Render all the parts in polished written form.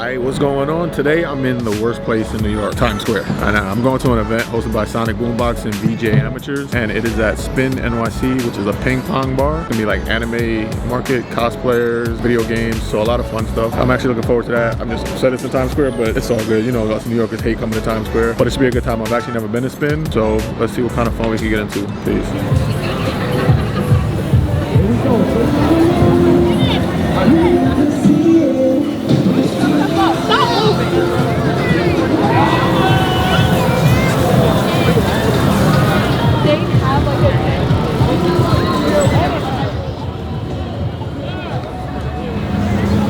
Hi, what's going on? Today I'm in the worst place in New York, Times Square. And I'm going to an event hosted by Sonicboombox and VGA Amateurs, and it is at Spin NYC, which is a ping pong bar. It's gonna be like Anime Market, cosplayers, video games, so a lot of fun stuff. I'm actually looking forward to that. I'm just upset it's in Times Square, but it's all good. You know, us New Yorkers hate coming to Times Square, but it should be a good time. I've actually never been to Spin, so let's see what kind of fun we can get into. Peace.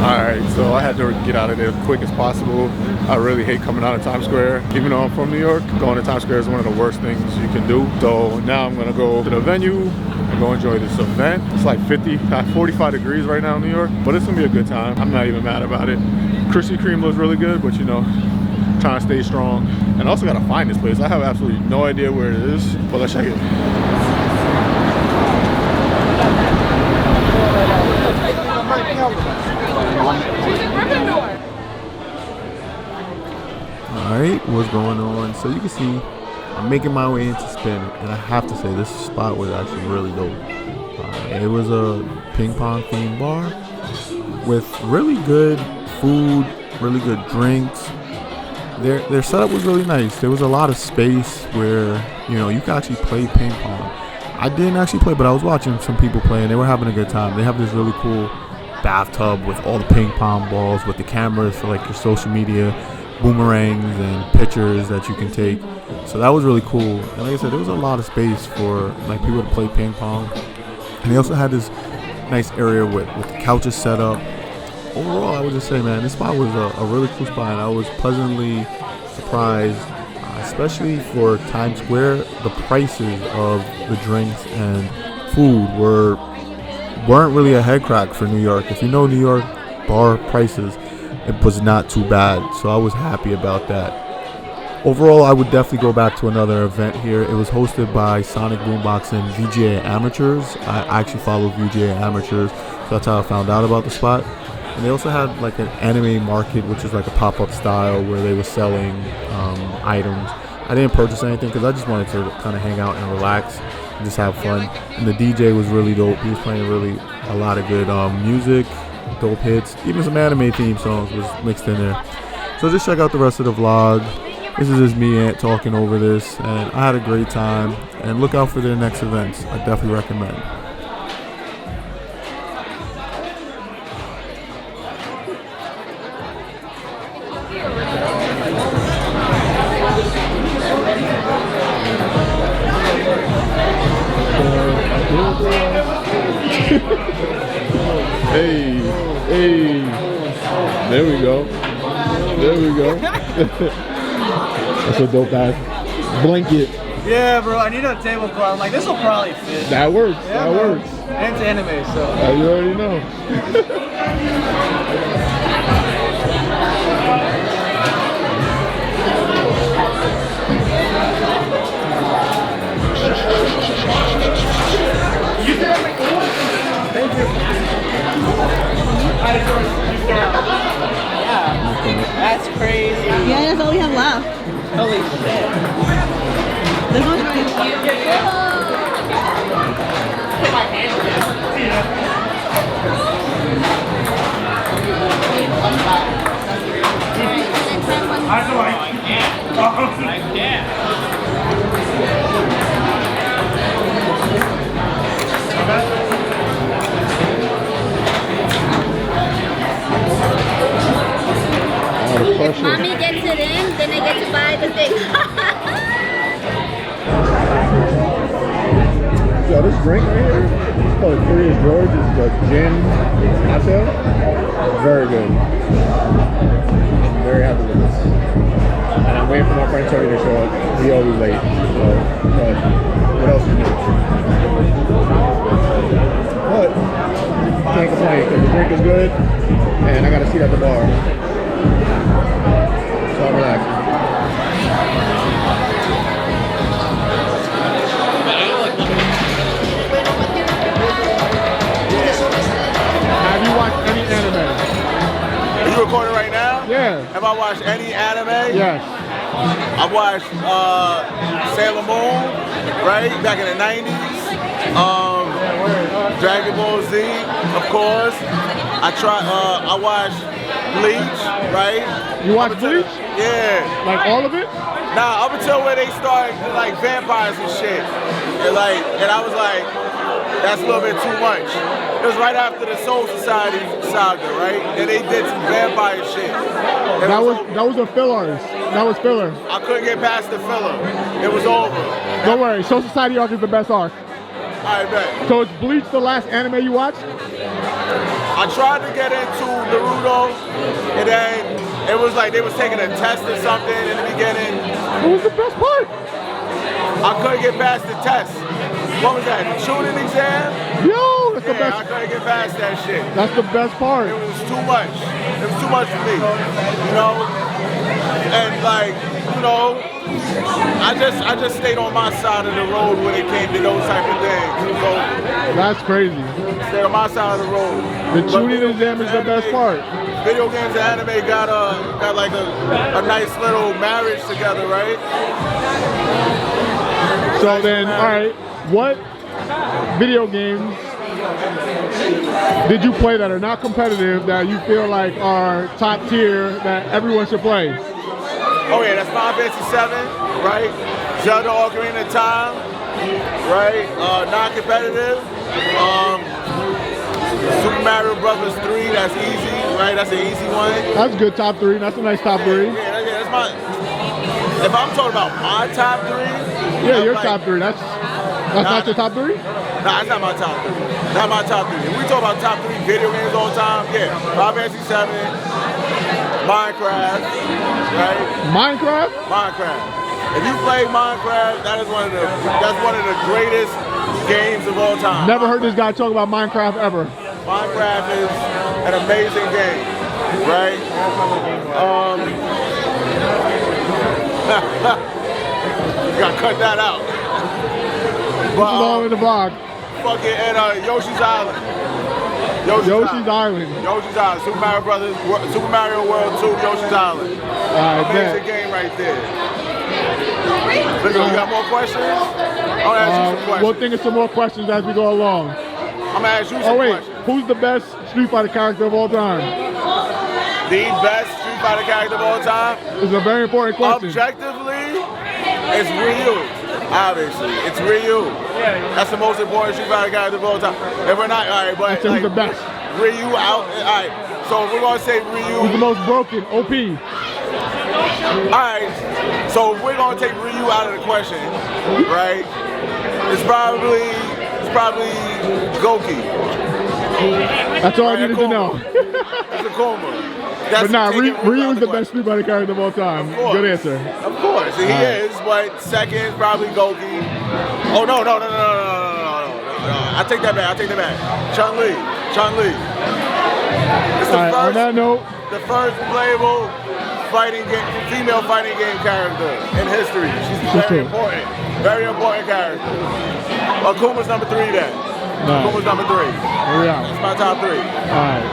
Alright, so I had to get out of there as quick as possible. I really hate coming out of Times Square. Even though I'm from New York, going to Times Square is one of the worst things you can do. So now I'm gonna go to the venue and go enjoy this event. It's like 45 degrees right now in New York, but it's gonna be a good time. I'm not even mad about it. Krispy Kreme looks really good, but you know, trying to stay strong. And I also gotta find this place. I have absolutely no idea where it is, but let's check it. Alright, what's going on? So you can see I'm making my way into Spin, and I have to say this spot was actually really dope. It was a ping pong themed bar with really good food, really good drinks. Their setup was really nice. There was a lot of space where, you know, you could actually play ping pong. I didn't actually play, but I was watching some people play, and they were having a good time. They have this really cool bathtub with all the ping pong balls, with the cameras for like your social media, boomerangs and pictures that you can take. So that was really cool. And like I said, there was a lot of space for like people to play ping pong. And they also had this nice area with the couches set up. Overall, I would just say, man, this spot was a really cool spot, and I was pleasantly surprised, especially for Times Square. The prices of the drinks and food weren't really a head crack for New York. If you know New York bar prices, it was not too bad, so I was happy about that. Overall, I would definitely go back to another event here. It was hosted by Sonicboombox and VGA Amateurs. I actually follow VGA Amateurs, so that's how I found out about the spot. And they also had like an Anime Market, which is like a pop-up style where they were selling items. I didn't purchase anything because I just wanted to kind of hang out and relax and just have fun. And the DJ was really dope. He was playing a lot of good music, dope hits. Even some anime theme songs was mixed in there. So just check out the rest of the vlog. This is just me, Ant, talking over this, and I had a great time. And look out for their next events. I definitely recommend. Hey, there we go. That's a dope ass blanket. Yeah, bro, I need a tablecloth. I'm like, this will probably fit. That works. Yeah, that bro. works. And it's anime, so. You already know. Thank you. Yeah. That's crazy. Yeah, that's all we have left. Holy shit. This one's right. Put my hand in it. I can't. If mommy gets it in, then I get to buy the thing. So this drink right here, it's called Curious George. It's the gin cocktail. Very good. I'm very happy with this. And I'm waiting for my friend Tony to show up. He always late. So, but what else is new? But can't complain because the drink is good, and I got a seat at the bar. So I'm relaxing. Have you watched any anime? Are you recording right now? Yeah. Have I watched any anime? Yes. I watched Sailor Moon, right, back in the 90s. Dragon Ball Z, of course. I watched Bleach, right? You watch Bleach? Yeah. Like all of it? Nah, up until where they started like vampires and shit. And I was like, that's a little bit too much. It was right after the Soul Society saga, right? And they did some vampire shit. That was a filler. That was filler. I couldn't get past the filler. It was over. Don't worry, Soul Society arc is the best arc. I bet. So it's Bleach the last anime you watched? I tried to get into Naruto, and then it was like they was taking a test or something in the beginning. What was the best part? I couldn't get past the test. What was that? The shooting exam? Yo, that's the best. I couldn't get past that shit. That's the best part. It was too much. It was too much for me. You know? And like, you know, I just stayed on my side of the road when it came to those type of things. So that's crazy. Stay on my side of the road. The shooting exam is the best part. Video games and anime got like a nice little marriage together, right? So then, all right, what video games did you play that are not competitive that you feel like are top tier that everyone should play? Oh yeah, that's Final Fantasy VII, right? Zelda Ocarina of Time, right? Non-competitive. Super Mario Brothers 3, that's easy, right? That's an easy one. That's good top three. That's a nice top three. Yeah, that's my. If I'm talking about my top three. Yeah, your top three. That's not your top three? Nah, that's not my top three. Not my top three. If we talk about top three video games all the time, yeah. Final Fantasy VII, Minecraft, right? Minecraft. If you play Minecraft, that's one of the greatest games of all time. Never heard this guy talk about Minecraft ever. Minecraft is an amazing game, right? You gotta cut that out. But all in the vlog. Fucking and Yoshi's Island. Yoshi's Island. Yoshi's Island. Super Mario Brothers, Super Mario World 2, Yoshi's Island. Amazing game right there. Look, you got more questions? I'm gonna ask you some questions. We'll think of some more questions as we go along. I'm gonna ask you some questions. Who's the best Street Fighter character of all time? The best Street Fighter character of all time? It's a very important question. Objectively, it's Ryu. Obviously, it's Ryu. That's the most important Street Fighter character of all time. If we're not, all right, but I'd say like, who's the best? Ryu out. All right, so if we're gonna say Ryu. Who's the most broken? OP. Alright, so if we're gonna take Ryu out of the question, right? It's probably Goki. That's all I needed to know. It's Akuma. But nah, Ryu is the best Street Fighter character of all time. Good answer. Of course, he is, but second is probably Goki. Oh no. I take that back. Chun-Li. It's the first, on that note, the first playable female fighting game character in history. She's very important character. Akuma's number 3 then. Nice. Akuma's number 3. Yeah. That's my top 3. All right.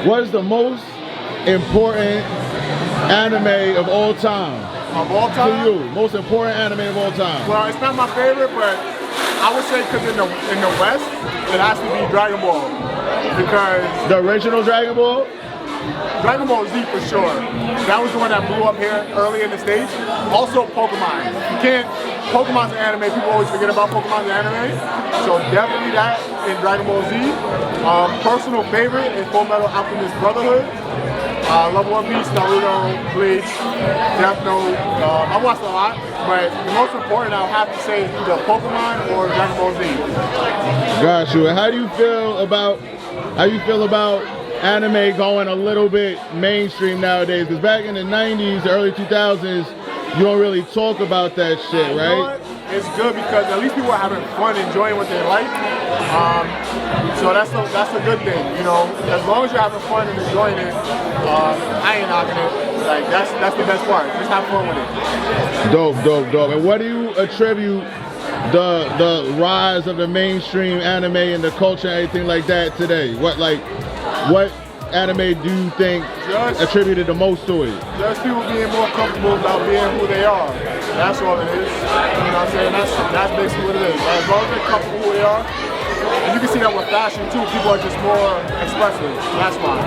what is the most important anime of all time? Of all time? To you, most important anime of all time. Well, it's not my favorite, but I would say because in the West, it has to be Dragon Ball. Because the original Dragon Ball? Dragon Ball Z for sure. That was the one that blew up here early in the States. Also Pokemon. You can't, Pokemon's an anime, people always forget about Pokemon's an anime. So definitely that in Dragon Ball Z. Personal favorite is Full Metal Alchemist Brotherhood. I love One Piece, Naruto, Bleach, Death Note. I watched a lot, but the most important I'll have to say is either Pokemon or Dragon Ball Z. Got you. And how do you feel about anime going a little bit mainstream nowadays? Because back in the 90s, early 2000s, you don't really talk about that shit, right? You know what? It's good because at least people are having fun, enjoying what they like. So that's a good thing, you know. As long as you're having fun and enjoying it, I ain't knocking it. Like that's the best part. Just have fun with it. Dope, dope, dope. And what do you attribute the rise of the mainstream anime and the culture and everything like that today? What anime do you think attributed the most to it? Just people being more comfortable about being who they are. That's all it is. You know what I'm saying? That's basically what it is. As long as they're comfortable who they are, and you can see that with fashion too. People are just more expressive. That's why.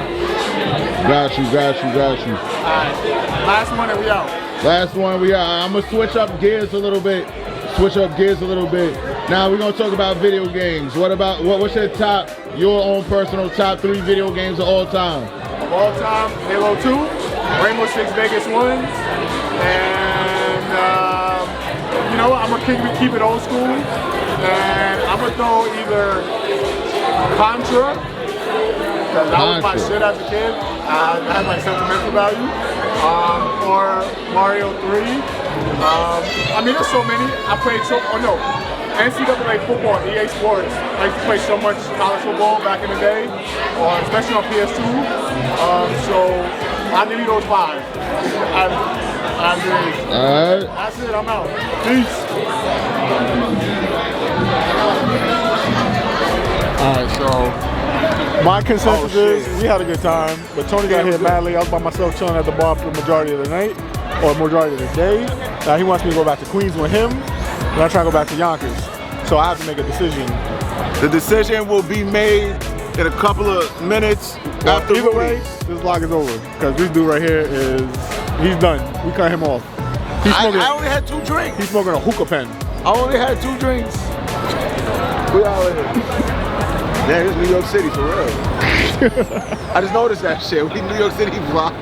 Got you, got you, got you. Alright, last one and we out. Last one we out. I'm gonna switch up gears a little bit. Now we're gonna talk about video games. What's your own personal top 3 video games of all time? Of all time, Halo 2, Rainbow Six Vegas 1, and you know what? I'm gonna keep it old school, and I'm gonna throw either Contra, because that was my shit as a kid. That had my sentimental value, or Mario 3. I mean, there's so many. I played NCAA football, EA Sports. I used to play so much college football back in the day, especially on PS2. So I'll give you those 5. Alright. That's it, I'm out. Peace. Alright, so my consensus is we had a good time, but Tony got here madly. I was by myself chilling at the bar for the majority of the night, or majority of the day. Now he wants me to go back to Queens with him, and I try to go back to Yonkers. So I have to make a decision. The decision will be made in a couple of minutes after. Either way, this vlog is over, because this dude right here he's done. We cut him off. I only had 2 drinks. He's smoking a hookah pen. I only had 2 drinks. We out here. Man, this is New York City for real. I just noticed that shit. We New York City vlog.